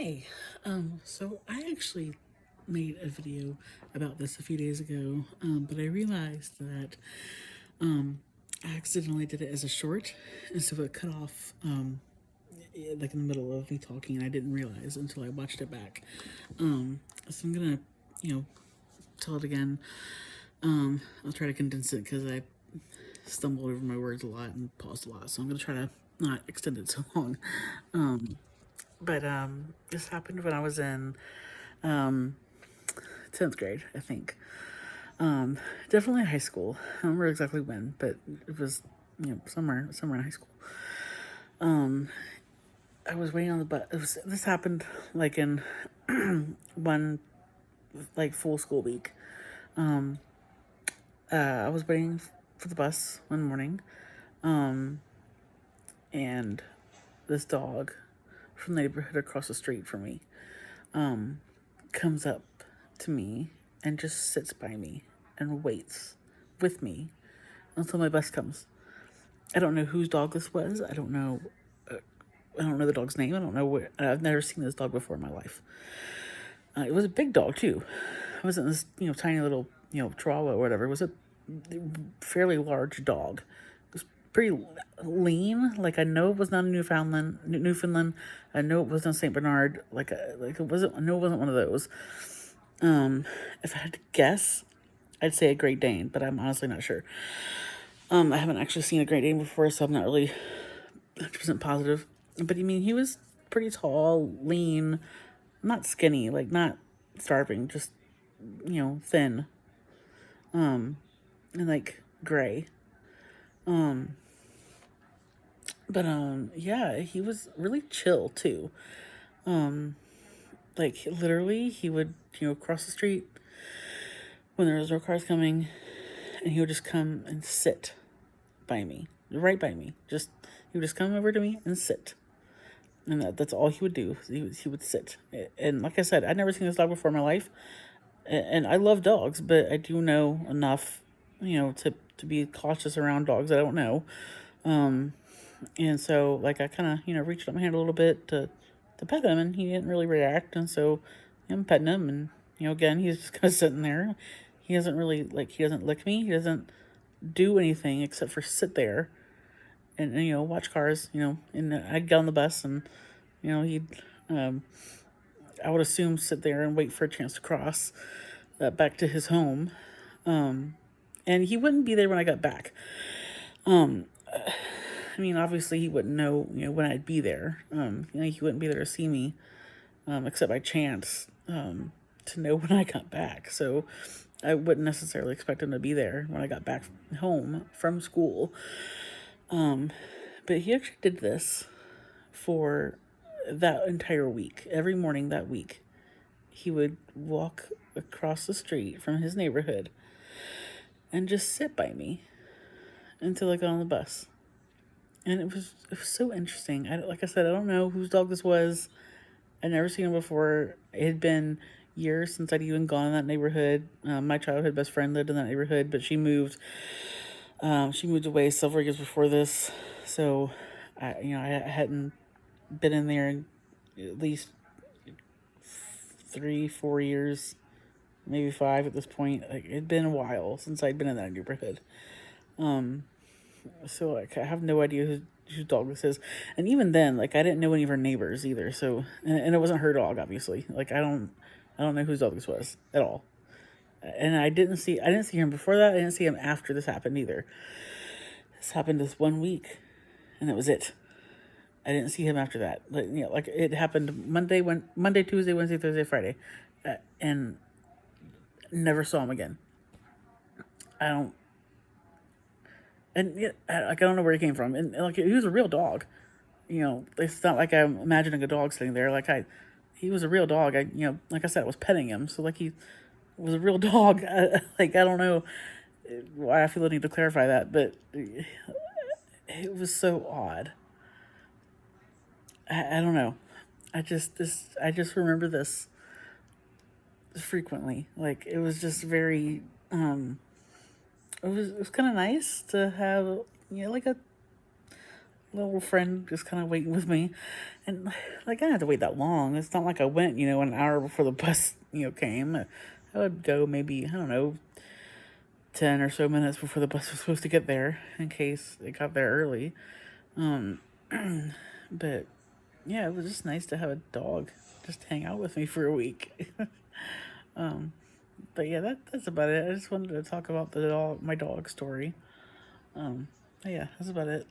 Hey, so I actually made a video about this a few days ago, but I realized that I accidentally did it as a short, and so it cut off like in the middle of me talking, and I didn't realize until I watched it back. So I'm gonna, you know, tell it again. I'll try to condense it because I stumbled over my words a lot and paused a lot, so I'm gonna try to not extend it so long. But this happened when I was in 10th grade, I think. Definitely high school. I don't remember exactly when, but it was, somewhere in high school. I was waiting on the bus. This happened like in one like full school week. I was waiting for the bus one morning, and this dog from the neighborhood across the street from me comes up to me and just sits by me and waits with me until my bus comes. I don't know whose dog this was. I don't know the dog's name. I don't know where. I've never seen this dog before in my life. It was a big dog too. It wasn't this tiny little Chihuahua or whatever. It was a fairly large dog. It was pretty lean. Like I know it was not a Newfoundland. I know it wasn't a Saint Bernard. Like it wasn't. I know it wasn't one of those. If I had to guess, I'd say a Great Dane, but I'm honestly not sure. I haven't actually seen a Great Dane before, so I'm not really 100% positive. But I mean, he was pretty tall, lean, not skinny, like not starving, just thin, and like gray. But yeah, he was really chill too. Like literally, he would cross the street when there was no cars coming, and he would just come and sit by me, right by me. He would just come over to me and sit, and that's all he would do. He would sit, and like I said, I'd never seen this dog before in my life, and I love dogs, but I do know enough, to be cautious around dogs I don't know. And so like I kind of reached up my hand a little bit to pet him, and he didn't really react, and so I'm petting him, and again he's just kind of sitting there. He doesn't really he doesn't lick me. He doesn't do anything except for sit there and watch cars. And I'd get on the bus, and he'd I would assume sit there and wait for a chance to cross back to his home. And he wouldn't be there when I got back. I mean, obviously he wouldn't know, when I'd be there. He wouldn't be there to see me, except by chance, to know when I got back. So I wouldn't necessarily expect him to be there when I got back home from school. But he actually did this for that entire week. Every morning that week, he would walk across the street from his neighborhood and just sit by me until I got on the bus. And it was so interesting. Like I said, I don't know whose dog this was. I'd never seen him before. It had been years since I'd even gone in that neighborhood. My childhood best friend lived in that neighborhood, but she moved. She moved away several years before this, so I hadn't been in there in at least 3, 4 years, maybe 5 at this point. Like it'd been a while since I'd been in that neighborhood. So like I have no idea whose dog this is, and even then, like I didn't know any of her neighbors either. So and it wasn't her dog, obviously. Like I don't know whose dog this was at all. And I didn't see him before that. I didn't see him after this happened either. This happened this one week, and that was it. I didn't see him after that. Like it happened Monday, Tuesday, Wednesday, Thursday, Friday, and never saw him again. I don't and yeah, like I don't know where he came from, and like he was a real dog. It's not like I'm imagining a dog sitting there. He was a real dog. Like I said, I was petting him, so like he was a real dog. Like I don't know why I feel the need to clarify that, but it was so odd. I don't know. I just remember this frequently. Like it was just very. It was kind of nice to have like little friend just kind of waiting with me. And like, I didn't have to wait that long. It's not like I went, an hour before the bus, came. I would go maybe, I don't know, 10 or so minutes before the bus was supposed to get there in case it got there early. Um, but yeah, it was just nice to have a dog just hang out with me for a week. um, but yeah, that's about it. I just wanted to talk about my dog story. But yeah, that's about it.